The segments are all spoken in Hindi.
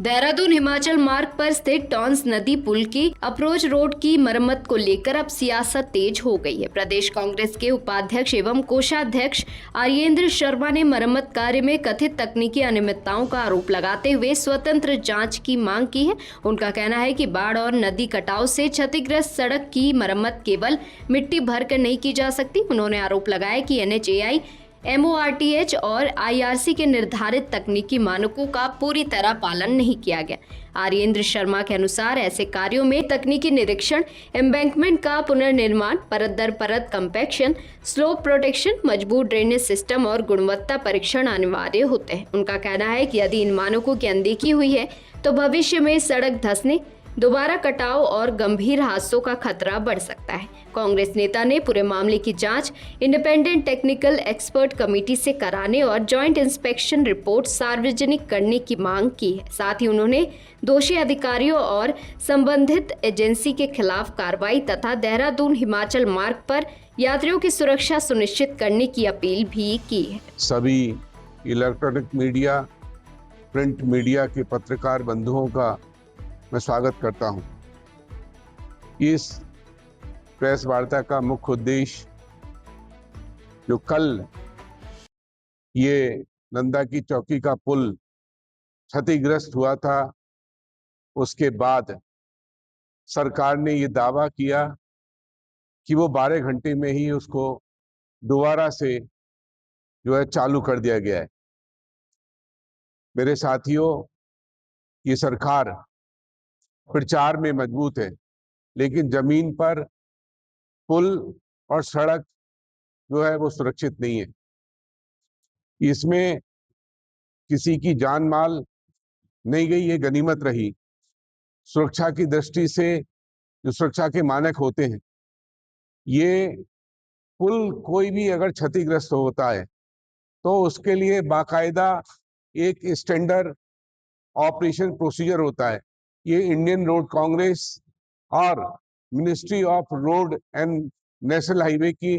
देहरादून हिमाचल मार्ग पर स्थित टॉन्स नदी पुल की अप्रोच रोड की मरम्मत को लेकर अब सियासत तेज हो गई है। प्रदेश कांग्रेस के उपाध्यक्ष एवं कोषाध्यक्ष आर्येंद्र शर्मा ने मरम्मत कार्य में कथित तकनीकी अनियमितताओं का आरोप लगाते हुए स्वतंत्र जांच की मांग की है। उनका कहना है कि बाढ़ और नदी कटाव से क्षतिग्रस्त सड़क की मरम्मत केवल मिट्टी भरकर नहीं की जा सकती। उन्होंने आरोप लगाया कि NHAI, MORTH और IRC के निर्धारित तकनीकी मानकों का पूरी तरह पालन नहीं किया गया। आर्येंद्र शर्मा के अनुसार ऐसे कार्यों में तकनीकी निरीक्षण, एम्बैंकमेंट का पुनर्निर्माण, परत दर परत कंपैक्शन, स्लोप प्रोटेक्शन, मजबूत ड्रेनेज सिस्टम और गुणवत्ता परीक्षण अनिवार्य होते हैं। उनका कहना है कि यदि इन मानकों की अनदेखी हुई है तो भविष्य में सड़क धंसने, दोबारा कटाव और गंभीर हादसों का खतरा बढ़ सकता है। कांग्रेस नेता ने पूरे मामले की जांच इंडिपेंडेंट टेक्निकल एक्सपर्ट कमेटी से कराने और जॉइंट इंस्पेक्शन रिपोर्ट सार्वजनिक करने की मांग की है। साथ ही उन्होंने दोषी अधिकारियों और संबंधित एजेंसी के खिलाफ कार्रवाई तथा देहरादून हिमाचल मार्ग पर यात्रियों की सुरक्षा सुनिश्चित करने की अपील भी की है। सभी इलेक्ट्रॉनिक मीडिया, प्रिंट मीडिया के पत्रकार बंधुओं का मैं स्वागत करता हूं। इस प्रेस वार्ता का मुख्य उद्देश्य जो कल ये नंदा की चौकी का पुल क्षतिग्रस्त हुआ था, उसके बाद सरकार ने ये दावा किया कि वो 12 घंटे में ही उसको दोबारा से जो है चालू कर दिया गया है। मेरे साथियों, ये सरकार प्रचार में मजबूत है, लेकिन जमीन पर पुल और सड़क जो है वो सुरक्षित नहीं है। इसमें किसी की जान माल नहीं गई, ये गनीमत रही। सुरक्षा की दृष्टि से जो सुरक्षा के मानक होते हैं, ये पुल कोई भी अगर क्षतिग्रस्त होता है तो उसके लिए बाकायदा एक स्टैंडर्ड ऑपरेशन प्रोसीजर होता है। ये इंडियन रोड कांग्रेस और ministry of road and national highway की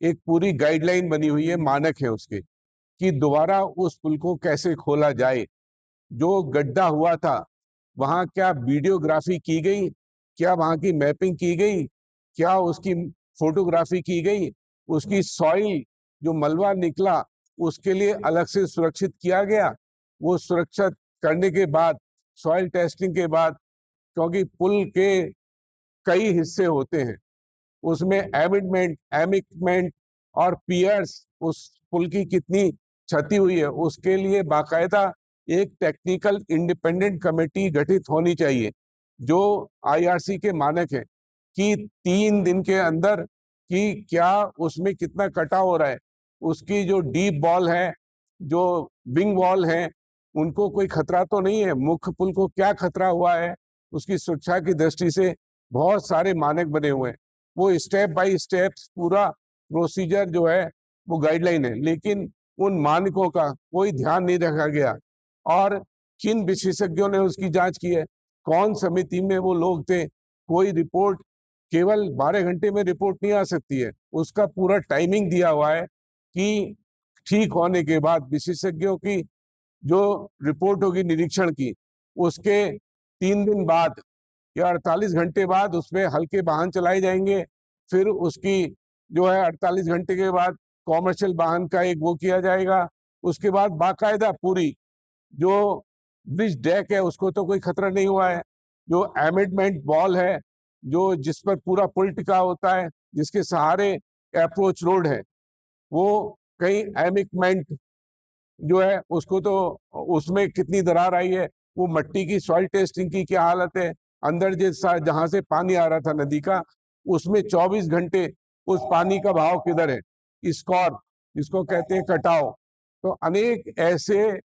एक पूरी गाइडलाइन बनी हुई है, मानक है उसके, कि दोबारा उस पुल को कैसे खोला जाए। जो गड्ढा हुआ था वहां क्या वीडियोग्राफी की गई, क्या वहां की मैपिंग की गई, क्या उसकी फोटोग्राफी की गई, उसकी सॉइल जो मलबा निकला उसके लिए अलग से सुरक्षित किया गया। वो सुरक्षित करने के बाद, सॉइल टेस्टिंग के बाद, क्योंकि पुल के कई हिस्से होते हैं, उसमें एमिटमेंट और पियर्स, उस पुल की कितनी क्षति हुई है उसके लिए बाकायदा एक टेक्निकल इंडिपेंडेंट कमेटी गठित होनी चाहिए, जो IRC के मानक है कि 3 दिन के अंदर कि क्या उसमें कितना कटाव हो रहा है, उसकी जो डीप वॉल है, जो विंग वॉल है, उनको कोई खतरा तो नहीं है, मुख्य पुल को क्या खतरा हुआ है, उसकी सुरक्षा की दृष्टि से बहुत सारे मानक बने हुए हैं। वो स्टेप बाय स्टेप पूरा प्रोसीजर जो है वो गाइडलाइन है, लेकिन उन मानकों का कोई ध्यान नहीं रखा गया। और किन विशेषज्ञों ने उसकी जांच की है, कौन समिति में वो लोग थे, कोई रिपोर्ट केवल 12 घंटे में रिपोर्ट नहीं आ सकती है, उसका पूरा टाइमिंग दिया हुआ है कि ठीक होने के बाद विशेषज्ञों की जो रिपोर्ट होगी निरीक्षण की, उसके 3 दिन बाद या 48 घंटे बाद उसमें हल्के वाहन चलाए जाएंगे। फिर उसकी जो है 48 घंटे के बाद कॉमर्शियल वाहन का एक वो किया जाएगा। उसके बाद बाकायदा पूरी जो ब्रिज डेक है उसको तो कोई खतरा नहीं हुआ है, जो एमिटमेंट वॉल है, जो जिस पर पूरा पुल टिका होता है, जिसके सहारे अप्रोच रोड है, वो कहीं एमिटमेंट जो है उसको तो उसमें कितनी दरार आई है, वो मट्टी की सॉइल टेस्टिंग की क्या हालत है, अंदर जहां से पानी आ रहा था नदी का, उसमें 24 घंटे उस पानी का भाव किधर है, स्कॉर जिसको कहते हैं कटाव। तो अनेक ऐसे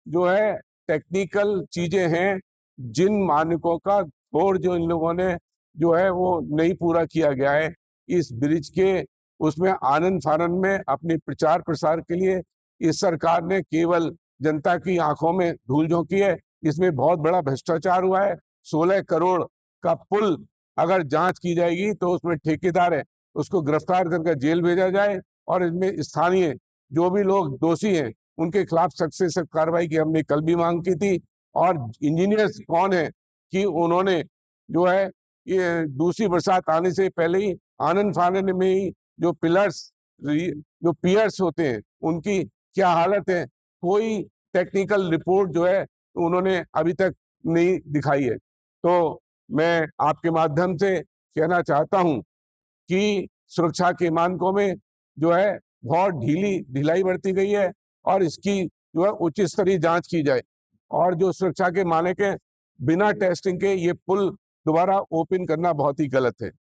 जो है टेक्निकल चीजें हैं जिन मानकों का और जो इन लोगों ने जो है वो नहीं पूरा किया गया है। इस ब्रिज के उसमें आनंद फानंद में अपने प्रचार प्रसार के लिए इस सरकार ने केवल जनता की आंखों में धूल झोंकी है। इसमें बहुत बड़ा भ्रष्टाचार हुआ है। 16 करोड़ का पुल अगर जांच की जाएगी तो उसमें ठेकेदार है, उसको गिरफ्तार करके जेल भेजा जाए और इसमें स्थानीय जो भी लोग दोषी हैं उनके खिलाफ सख्त से सख्त कार्रवाई की हमने कल भी मांग की थी। और इंजीनियर्स कौन है कि उन्होंने जो है ये दूसरी बरसात आने से पहले ही आनन फानन में ही जो जो पियर्स होते हैं उनकी क्या हालत है, कोई टेक्निकल रिपोर्ट जो है उन्होंने अभी तक नहीं दिखाई है। तो मैं आपके माध्यम से कहना चाहता हूं कि सुरक्षा के मानकों में जो है बहुत ढिलाई बरती गई है और इसकी जो है उच्च स्तरीय जांच की जाए और जो सुरक्षा के मानक है बिना टेस्टिंग के ये पुल दोबारा ओपन करना बहुत ही गलत है।